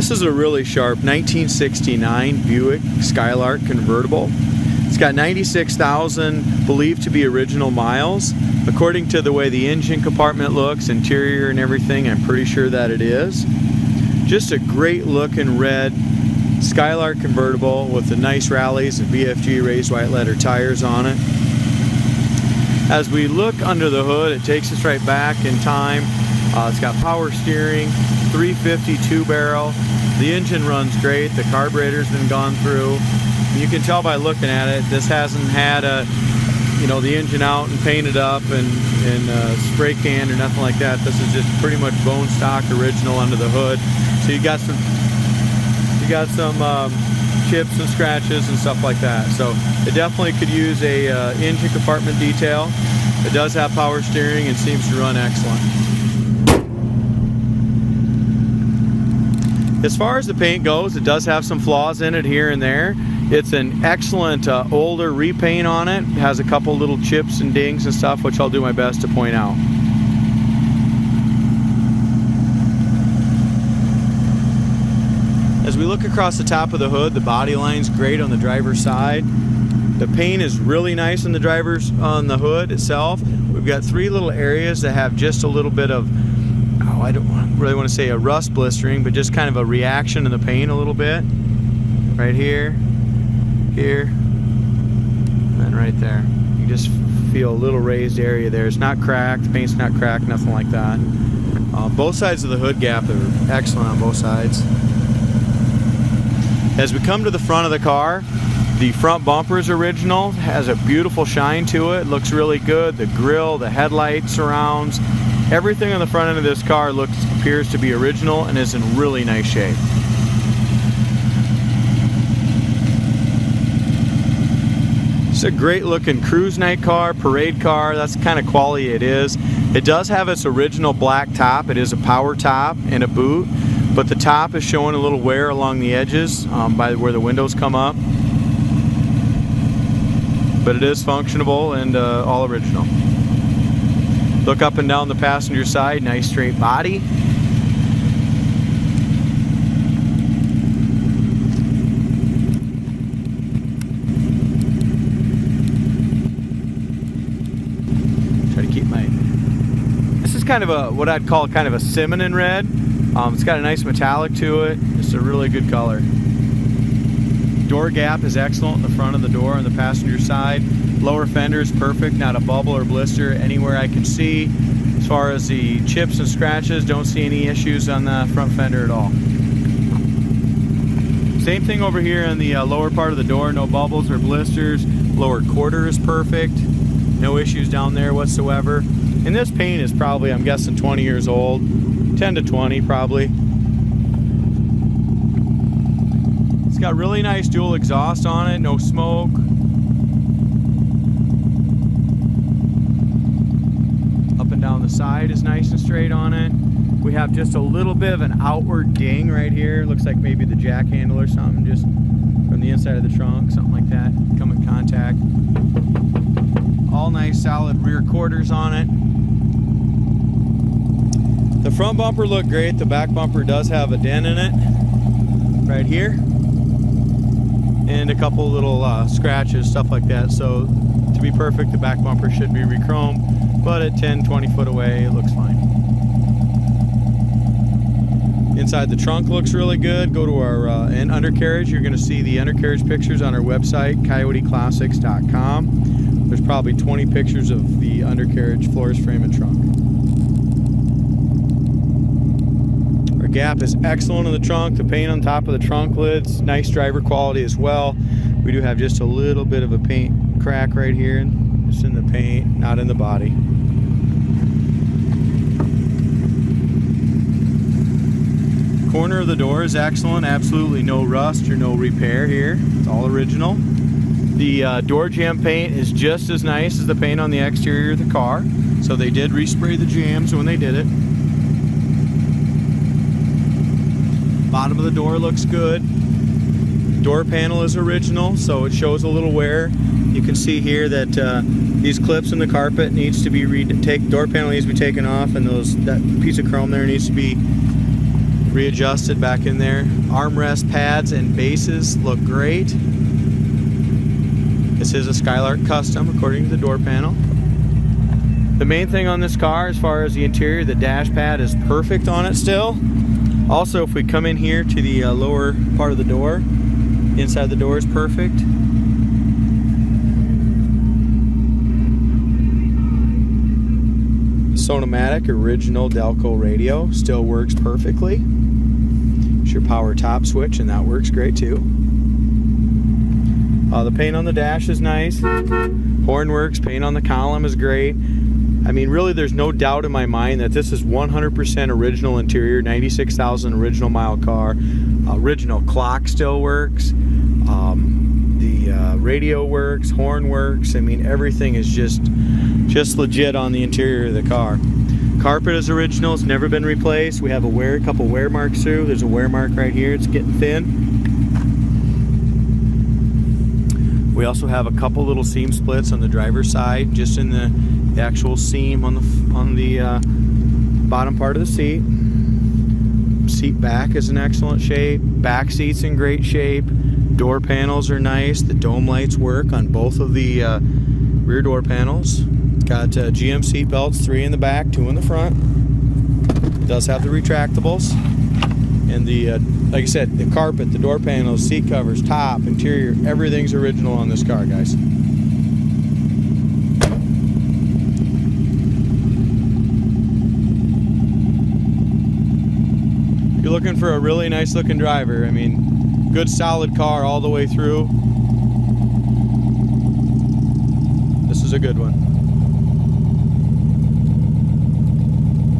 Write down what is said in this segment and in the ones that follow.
This is a really sharp 1969 Buick Skylark convertible. It's got 96,000 believed to be original miles. According to the way the engine compartment looks, interior and everything, I'm pretty sure that it is. Just a great looking red Skylark convertible with the nice rallies and BFG raised white letter tires on it. As we look under the hood, it takes us right back in time. It's got power steering, 350 2-barrel. The engine runs great. The carburetor's been gone through. You can tell by looking at it, this hasn't had the engine out and painted up and spray canned or nothing like that. This is just pretty much bone stock original under the hood. So you got some chips and scratches and stuff like that. So it definitely could use a engine compartment detail. It does have power steering and seems to run excellent. As far as the paint goes, it does have some flaws in it here and there. It's an excellent older repaint on it. It has a couple little chips and dings and stuff, which I'll do my best to point out. As we look across the top of the hood, the body line's great on the driver's side. The paint is really nice on the hood itself. We've got 3 little areas that have just a little bit of, I don't really want to say a rust blistering, but just kind of a reaction in the paint a little bit. Right here, here, and right there. You just feel a little raised area there. It's not cracked, the paint's not cracked, nothing like that. Both sides of the hood gap are excellent on both sides. As we come to the front of the car, the front bumper is original, has a beautiful shine to it, looks really good. The grille, the headlight surrounds, everything on the front end of this car appears to be original and is in really nice shape. It's a great looking cruise night car, parade car. That's the kind of quality it is. It does have its original black top. It is a power top and a boot, but the top is showing a little wear along the edges by where the windows come up. But it is functionable and all original. Look up and down the passenger side, nice straight body. This is kind of what I'd call kind of a cinnamon red. It's got a nice metallic to it. It's a really good color. Door gap is excellent in the front of the door on the passenger side. Lower fender is perfect, not a bubble or blister anywhere I can see. As far as the chips and scratches, don't see any issues on the front fender at all. Same thing over here in the lower part of the door, no bubbles or blisters. Lower quarter is perfect, no issues down there whatsoever. And this paint is probably, I'm guessing, 20 years old, 10 to 20 probably. It's got really nice dual exhaust on it, no smoke. Up and down the side is nice and straight on it. We have just a little bit of an outward ding right here. Looks like maybe the jack handle or something, just from the inside of the trunk, something like that, come in contact. All nice solid rear quarters on it. The front bumper looked great. The back bumper does have a dent in it right here, and a couple little scratches, stuff like that. So to be perfect, the back bumper should be re-chromed, but at 10-20 foot away it looks fine. Inside the trunk looks really good. Go to our undercarriage. You're going to see the undercarriage pictures on our website, coyoteclassics.com. There's probably 20 pictures of the undercarriage, floors, frame, and trunk. Our gap is excellent in the trunk. The paint on top of the trunk lid's nice driver quality as well. We do have just a little bit of a paint crack right here, just in the paint, not in the body. Corner of the door is excellent. Absolutely no rust or no repair here. It's all original. The door jamb paint is just as nice as the paint on the exterior of the car. So they did respray the jambs when they did it. Bottom of the door looks good. Door panel is original, so it shows a little wear. You can see here that these clips in the carpet needs to be door panel needs to be taken off, and that piece of chrome there needs to be readjusted back in there. Armrest pads and bases look great. This is a Skylark custom according to the door panel. The main thing on this car as far as the interior, the dash pad is perfect on it still. Also, if we come in here to the lower part of the door, inside the door is perfect. Sonomatic original Delco radio still works perfectly. It's your power top switch and that works great too. The paint on the dash is nice. Horn works, paint on the column is great. I mean, really, there's no doubt in my mind that this is 100% original interior, 96,000 original mile car. Original clock still works. The radio works, horn works. I mean, everything is just legit on the interior of the car. Carpet is original. It's never been replaced. We have a couple wear marks through. There's a wear mark right here. It's getting thin. We also have a couple little seam splits on the driver's side, just in the actual seam on the bottom part of the seat. Seat back is in excellent shape. Back seat's in great shape. Door panels are nice. The dome lights work on both of the rear door panels. Got GM seat belts, 3 in the back, 2 in the front. It does have the retractables. And the, like I said, the carpet, the door panels, seat covers, top, interior, everything's original on this car, guys. If you're looking for a really nice looking driver, I mean, good solid car all the way through. This is a good one.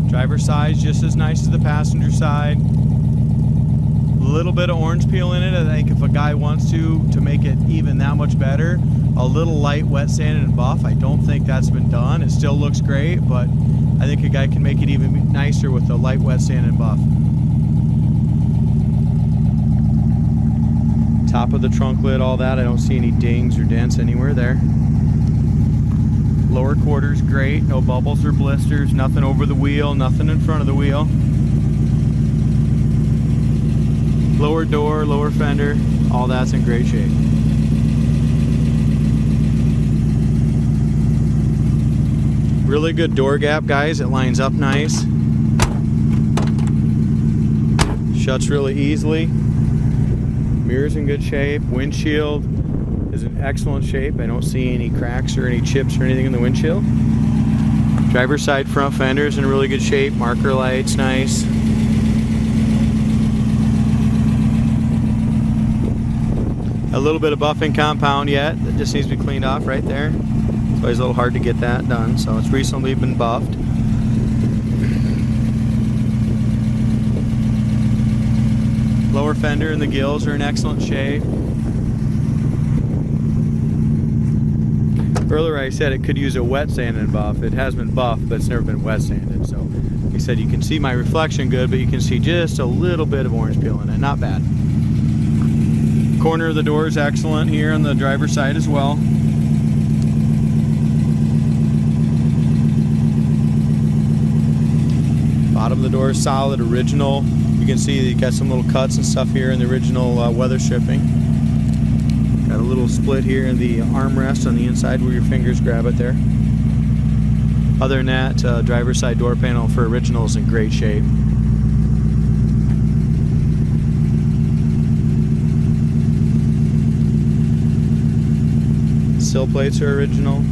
Driver's side just as nice as the passenger side. A little bit of orange peel in it. I think if a guy wants to make it even that much better, a little light wet sand and buff. I don't think that's been done. It still looks great, but I think a guy can make it even nicer with a light wet sand and buff. Top of the trunk lid, all that. I don't see any dings or dents anywhere there. Lower quarters great. No bubbles or blisters. Nothing over the wheel. Nothing in front of the wheel. Lower door, lower fender, all that's in great shape. Really good door gap, guys. It lines up nice. Shuts really easily. Mirror's in good shape. Windshield is in excellent shape. I don't see any cracks or any chips or anything in the windshield. Driver's side front fender is in really good shape. Marker lights, nice. A little bit of buffing compound yet. That just needs to be cleaned off right there. It's always a little hard to get that done, so it's recently been buffed. Lower fender and the gills are in excellent shape. Earlier I said it could use a wet sand and buff. It has been buffed, but it's never been wet sanded. So, like I said, you can see my reflection good, but you can see just a little bit of orange peel in it. Not bad. Corner of the door is excellent here on the driver's side as well. Bottom of the door is solid, original. You can see that you got some little cuts and stuff here in the original weather stripping. Got a little split here in the armrest on the inside where your fingers grab it there. Other than that, driver's side door panel for original is in great shape. Sill plates are original.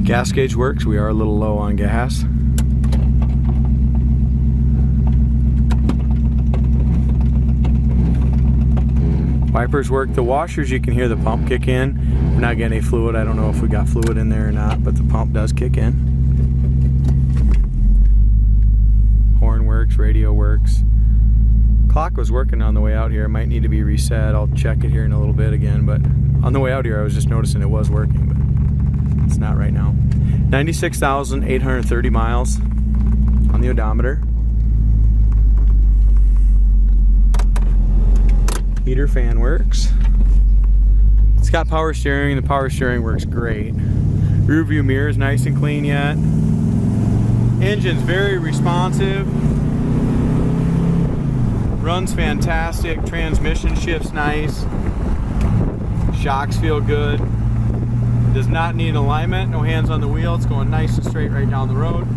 Gas gauge works. We are a little low on gas. Wipers work. The washers, you can hear the pump kick in. We're not getting any fluid. I don't know if we got fluid in there or not, but the pump does kick in. Horn works, radio works. Clock was working on the way out here. It might need to be reset. I'll check it here in a little bit again, but on the way out here I was just noticing it was working, but it's not right now. 96,830 miles on the odometer. Heater fan works. It's got power steering. The power steering works great. Rear view mirror is nice and clean yet. Engine's very responsive. Runs fantastic. Transmission shifts nice. Shocks feel good. Does not need alignment. No hands on the wheel. It's going nice and straight right down the road.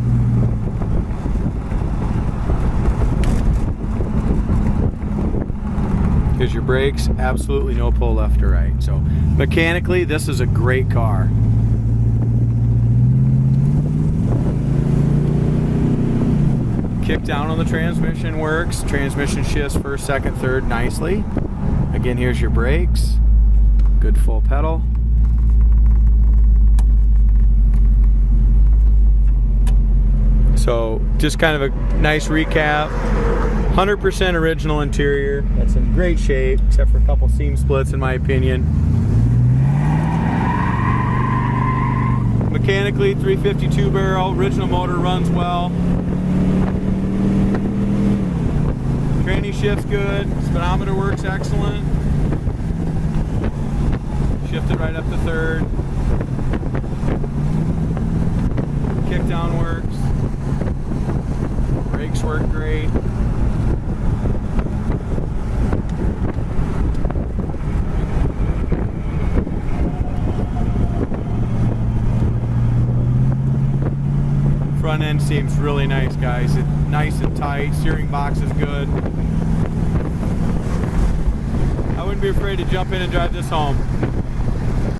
Here's your brakes. Absolutely no pull left or right. So mechanically, this is a great car. Kick down on the transmission works. Transmission shifts first, second, third nicely. Again, here's your brakes. Good full pedal. So just kind of a nice recap. 100% original interior. That's in great shape, except for a couple seam splits in my opinion. Mechanically, 352 barrel. Original motor runs well. Tranny shift's good. Speedometer works excellent. Shifted right up to third. Kick down works. Brakes work great. Front end seems really nice, guys. It's nice and tight. Steering box is good. I wouldn't be afraid to jump in and drive this home.